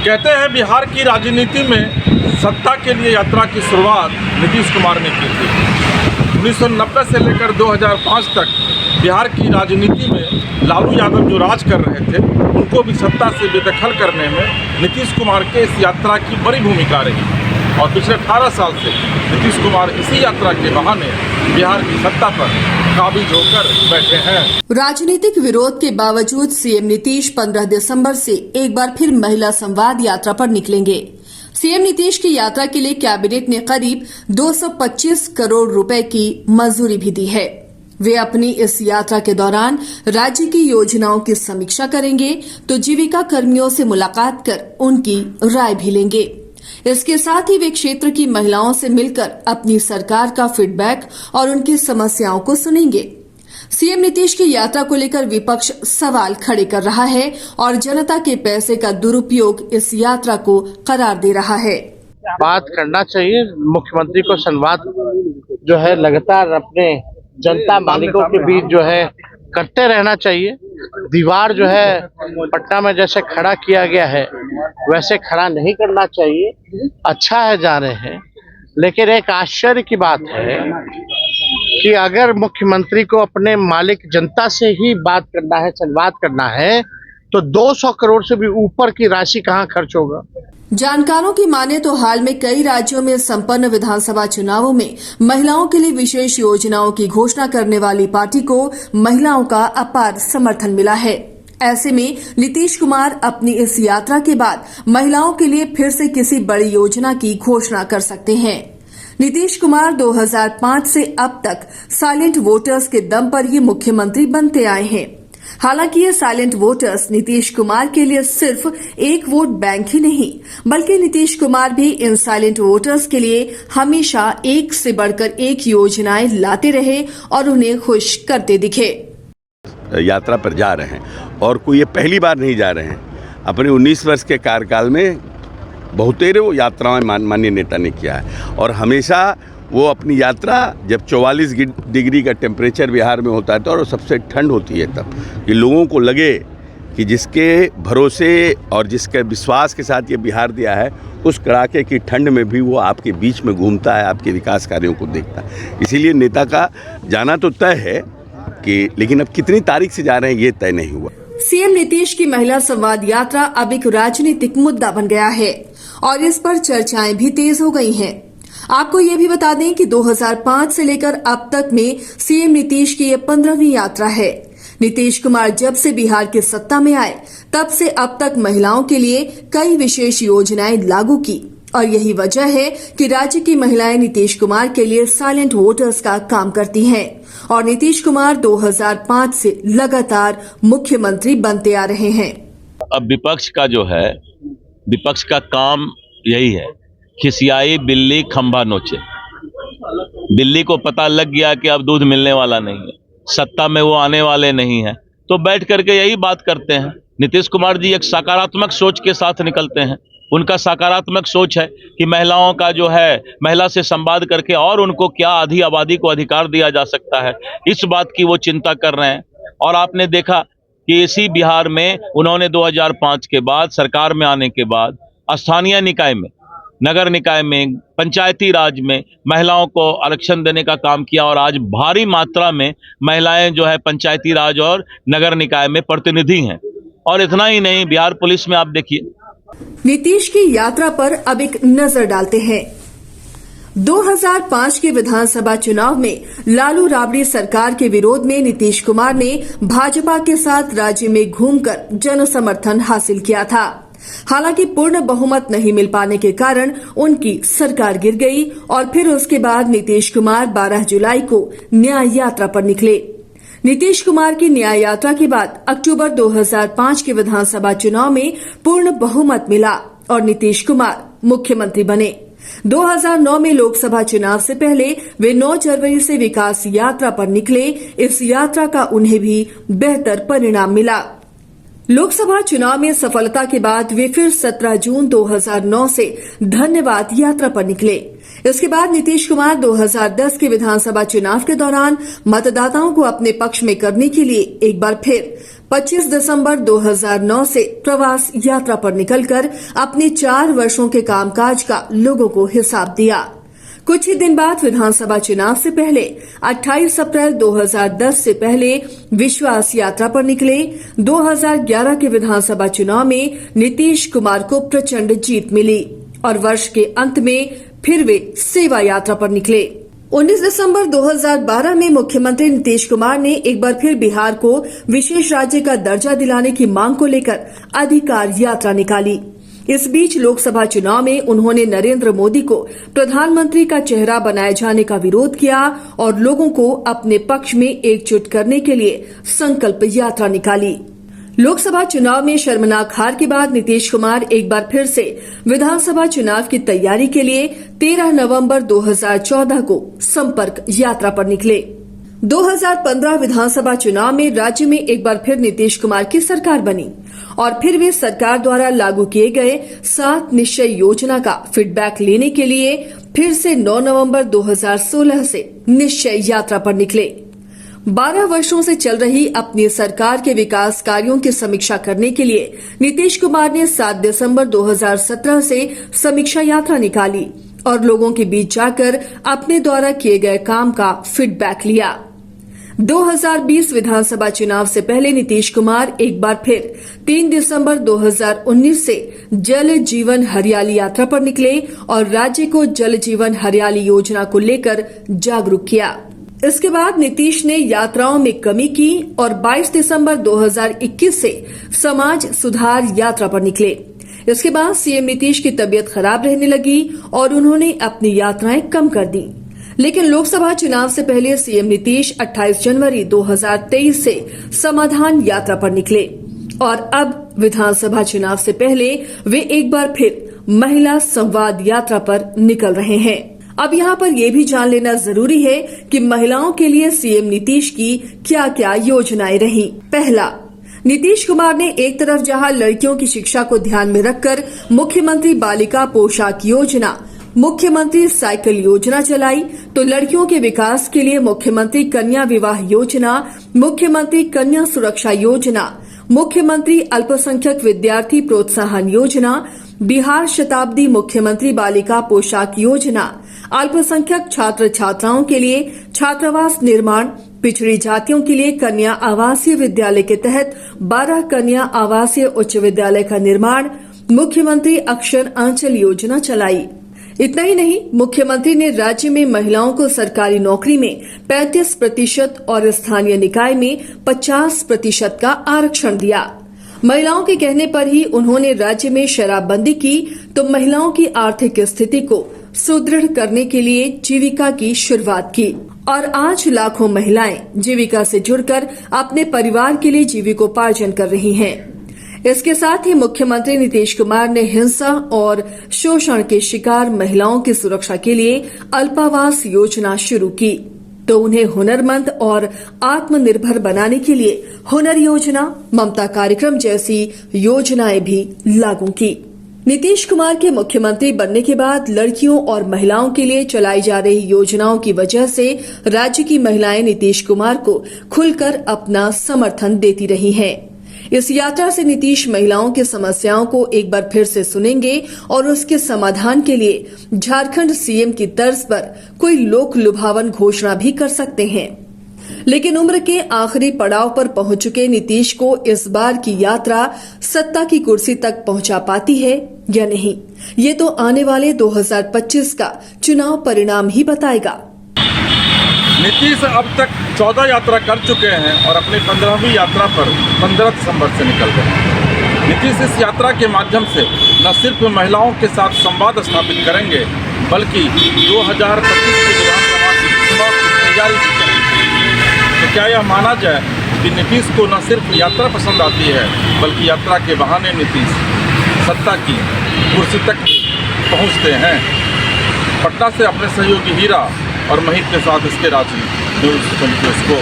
कहते हैं बिहार की राजनीति में सत्ता के लिए यात्रा की शुरुआत नीतीश कुमार ने की थी। 1990 से लेकर 2005 तक बिहार की राजनीति में लालू यादव जो राज कर रहे थे, उनको भी सत्ता से बेदखल करने में नीतीश कुमार के इस यात्रा की बड़ी भूमिका रही। और पिछले 18 साल से नीतीश कुमार इसी यात्रा के बहाने बिहार की सत्ता पर काबिज होकर बैठे हैं। राजनीतिक विरोध के बावजूद सीएम नीतीश 15 दिसंबर से एक बार फिर महिला संवाद यात्रा पर निकलेंगे। सीएम नीतीश की यात्रा के लिए कैबिनेट ने करीब 225 करोड़ रुपए की मंजूरी भी दी है। वे अपनी इस यात्रा के दौरान राज्य की योजनाओं की समीक्षा करेंगे तो जीविका कर्मियों से मुलाकात कर उनकी राय भी लेंगे। इसके साथ ही वे क्षेत्र की महिलाओं से मिलकर अपनी सरकार का फीडबैक और उनकी समस्याओं को सुनेंगे। सीएम नीतीश की यात्रा को लेकर विपक्ष सवाल खड़े कर रहा है और जनता के पैसे का दुरुपयोग इस यात्रा को करार दे रहा है। बात करना चाहिए, मुख्यमंत्री को संवाद जो है लगातार अपने जनता मालिकों के बीच जो है करते रहना चाहिए। दीवार जो है पटना में जैसे खड़ा किया गया है वैसे खड़ा नहीं करना चाहिए। अच्छा है जा रहे हैं, लेकिन एक आश्चर्य की बात है कि अगर मुख्यमंत्री को अपने मालिक जनता से ही बात करना है, संवाद करना है, तो 200 करोड़ से भी ऊपर की राशि कहाँ खर्च होगा। जानकारों की माने तो हाल में कई राज्यों में संपन्न विधानसभा चुनावों में महिलाओं के लिए विशेष योजनाओं की घोषणा करने वाली पार्टी को महिलाओं का अपार समर्थन मिला है। ऐसे में नीतीश कुमार अपनी इस यात्रा के बाद महिलाओं के लिए फिर से किसी बड़ी योजना की घोषणा कर सकते हैं। नीतीश कुमार 2005 से अब तक साइलेंट वोटर्स के दम पर ही मुख्यमंत्री बनते आए हैं। हालांकि ये साइलेंट वोटर्स नीतीश कुमार के लिए सिर्फ एक वोट बैंक ही नहीं, बल्कि नीतीश कुमार भी इन साइलेंट वोटर्स के लिए हमेशा एक से बढ़कर एक योजनाएं लाते रहे और उन्हें खुश करते दिखे। यात्रा पर जा रहे हैं और कोई ये पहली बार नहीं जा रहे हैं। अपने 19 वर्ष के कार्यकाल में बहुतेरे यात्राएं माननीय नेता ने किया है और हमेशा वो अपनी यात्रा जब 44 डिग्री का टेम्परेचर बिहार में होता है तो और सबसे ठंड होती है तब कि लोगों को लगे कि जिसके भरोसे और जिसके विश्वास के साथ ये बिहार दिया है, उस कड़ाके की ठंड में भी वो आपके बीच में घूमता है, आपके विकास कार्यों को देखता है। इसीलिए नेता का जाना तो तय है कि, लेकिन अब कितनी तारीख से जा रहे हैं ये तय नहीं हुआ। सीएम नीतीश की महिला संवाद यात्रा अब एक राजनीतिक मुद्दा बन गया है और इस पर चर्चाएं भी तेज हो गई हैं। आपको ये भी बता दें कि 2005 से लेकर अब तक में सीएम नीतीश की ये 15वीं यात्रा है। नीतीश कुमार जब से बिहार की सत्ता में आए तब से अब तक महिलाओं के लिए कई विशेष योजनाएं लागू की और यही वजह है कि राज्य की महिलाएं नीतीश कुमार के लिए साइलेंट वोटर्स का काम करती हैं और नीतीश कुमार 2005 से लगातार मुख्यमंत्री बनते आ रहे हैं। अब विपक्ष का जो है, विपक्ष का काम यही है, खिसियाई बिल्ली खंभा नोचे। बिल्ली को पता लग गया कि अब दूध मिलने वाला नहीं है, सत्ता में वो आने वाले नहीं है, तो बैठ करके यही बात करते हैं। नीतीश कुमार जी एक सकारात्मक सोच के साथ निकलते हैं। उनका सकारात्मक सोच है कि महिलाओं का जो है, महिला से संवाद करके और उनको क्या आधी आबादी को अधिकार दिया जा सकता है, इस बात की वो चिंता कर रहे हैं। और आपने देखा कि इसी बिहार में उन्होंने 2005 के बाद सरकार में आने के बाद स्थानीय निकाय में, नगर निकाय में, पंचायती राज में महिलाओं को आरक्षण देने का काम किया और आज भारी मात्रा में महिलाएं जो है पंचायती राज और नगर निकाय में प्रतिनिधि हैं। और इतना ही नहीं, बिहार पुलिस में आप देखिए। नीतीश की यात्रा पर अब एक नजर डालते हैं। 2005 के विधानसभा चुनाव में लालू राबड़ी सरकार के विरोध में नीतीश कुमार ने भाजपा के साथ राज्य में घूमकर जन समर्थन हासिल किया था। हालांकि पूर्ण बहुमत नहीं मिल पाने के कारण उनकी सरकार गिर गई और फिर उसके बाद नीतीश कुमार 12 जुलाई को न्याय यात्रा पर निकले। नीतीश कुमार की न्याय यात्रा के बाद अक्टूबर 2005 के विधानसभा चुनाव में पूर्ण बहुमत मिला और नीतीश कुमार मुख्यमंत्री बने। 2009 में लोकसभा चुनाव से पहले वे 9 जनवरी से विकास यात्रा पर निकले। इस यात्रा का उन्हें भी बेहतर परिणाम मिला। लोकसभा चुनाव में सफलता के बाद वे फिर 17 जून 2009 से धन्यवाद यात्रा पर निकले। इसके बाद नीतीश कुमार 2010 के विधानसभा चुनाव के दौरान मतदाताओं को अपने पक्ष में करने के लिए एक बार फिर 25 दिसंबर 2009 से प्रवास यात्रा पर निकलकर अपने 4 वर्षों के कामकाज का लोगों को हिसाब दिया। कुछ ही दिन बाद विधानसभा चुनाव से पहले 28 अप्रैल 2010 से पहले विश्वास यात्रा पर निकले। 2011 के विधानसभा चुनाव में नीतीश कुमार को प्रचंड जीत मिली और वर्ष के अंत में फिर वे सेवा यात्रा पर निकले। 19 दिसंबर 2012 में मुख्यमंत्री नीतीश कुमार ने एक बार फिर बिहार को विशेष राज्य का दर्जा दिलाने की मांग को लेकर अधिकार यात्रा निकाली। इस बीच लोकसभा चुनाव में उन्होंने नरेंद्र मोदी को प्रधानमंत्री का चेहरा बनाए जाने का विरोध किया और लोगों को अपने पक्ष में एकजुट करने के लिए संकल्प यात्रा निकाली। लोकसभा चुनाव में शर्मनाक हार के बाद नीतीश कुमार एक बार फिर से विधानसभा चुनाव की तैयारी के लिए 13 नवंबर 2014 को संपर्क यात्रा पर निकले। 2015 विधानसभा चुनाव में राज्य में एक बार फिर नीतीश कुमार की सरकार बनी और फिर वे सरकार द्वारा लागू किए गए 7 निश्चय योजना का फीडबैक लेने के लिए फिर से 9 नवंबर 2016 से निश्चय यात्रा पर निकले। 12 वर्षों से चल रही अपनी सरकार के विकास कार्यों की समीक्षा करने के लिए नीतीश कुमार ने 7 दिसंबर 2017 से समीक्षा यात्रा निकाली और लोगों के बीच जाकर अपने द्वारा किए गए काम का फीडबैक लिया। 2020 विधानसभा चुनाव से पहले नीतीश कुमार एक बार फिर 3 दिसंबर 2019 से जल जीवन हरियाली यात्रा पर निकले और राज्य को जल जीवन हरियाली योजना को लेकर जागरूक किया। इसके बाद नीतीश ने यात्राओं में कमी की और 22 दिसंबर 2021 से समाज सुधार यात्रा पर निकले। इसके बाद सीएम नीतीश की तबीयत खराब रहने लगी और उन्होंने अपनी यात्राएं कम कर दी। लेकिन लोकसभा चुनाव से पहले सीएम नीतीश 28 जनवरी 2023 से समाधान यात्रा पर निकले और अब विधानसभा चुनाव से पहले वे एक बार फिर महिला संवाद यात्रा पर निकल रहे हैं। अब यहाँ पर यह भी जान लेना जरूरी है कि महिलाओं के लिए सीएम नीतीश की क्या क्या योजनाएं रही। पहला, नीतीश कुमार ने एक तरफ जहां लड़कियों की शिक्षा को ध्यान में रखकर मुख्यमंत्री बालिका पोशाक योजना, मुख्यमंत्री साइकिल योजना चलाई, तो लड़कियों के विकास के लिए मुख्यमंत्री कन्या विवाह योजना, मुख्यमंत्री कन्या सुरक्षा योजना, मुख्यमंत्री अल्पसंख्यक विद्यार्थी प्रोत्साहन योजना, बिहार शताब्दी मुख्यमंत्री बालिका पोशाक योजना, अल्पसंख्यक छात्र छात्राओं के लिए छात्रावास निर्माण, पिछड़ी जातियों के लिए कन्या आवासीय विद्यालय के तहत 12 कन्या आवासीय उच्च विद्यालय का निर्माण, मुख्यमंत्री अक्षर आंचल योजना चलाई। इतना ही नहीं, मुख्यमंत्री ने राज्य में महिलाओं को सरकारी नौकरी में 35% और स्थानीय निकाय में 50% का आरक्षण दिया। महिलाओं के कहने पर ही उन्होंने राज्य में शराबबंदी की तो महिलाओं की आर्थिक स्थिति को सुदृढ़ करने के लिए जीविका की शुरुआत की और आज लाखों महिलाएं जीविका से जुड़कर अपने परिवार के लिए जीविकोपार्जन कर रही हैं। इसके साथ ही मुख्यमंत्री नीतीश कुमार ने हिंसा और शोषण के शिकार महिलाओं की सुरक्षा के लिए अल्पावास योजना शुरू की तो उन्हें हुनरमंद और आत्मनिर्भर बनाने के लिए हुनर योजना, ममता कार्यक्रम जैसी योजनाएं भी लागू की। नीतीश कुमार के मुख्यमंत्री बनने के बाद लड़कियों और महिलाओं के लिए चलाई जा रही योजनाओं की वजह से राज्य की महिलाएं नीतीश कुमार को खुलकर अपना समर्थन देती रही हैं। इस यात्रा से नीतीश महिलाओं की समस्याओं को एक बार फिर से सुनेंगे और उसके समाधान के लिए झारखंड सीएम की तर्ज पर कोई लोक लुभावन घोषणा भी कर सकते हैं। लेकिन उम्र के आखिरी पड़ाव पर पहुंच चुके नीतीश को इस बार की यात्रा सत्ता की कुर्सी तक पहुंचा पाती है या नहीं, ये तो आने वाले 2025 का चुनाव परिणाम ही बताएगा। नीतीश अब तक 14 यात्रा कर चुके हैं और अपनी 15वीं यात्रा पर 15 दिसंबर से निकल गए हैं। नीतीश इस यात्रा के माध्यम से न सिर्फ महिलाओं के साथ संवाद स्थापित करेंगे बल्कि 2025 के विधानसभा चुनाव की तैयारी भी करेंगे। तो क्या यह माना जाए कि नीतीश को न सिर्फ यात्रा पसंद आती है बल्कि यात्रा के बहाने नीतीश सत्ता की कुर्सी तक पहुँचते हैं। पटना से अपने सहयोगी हीरा और महित के साथ इसके राजनीति न्यूज़ 24 को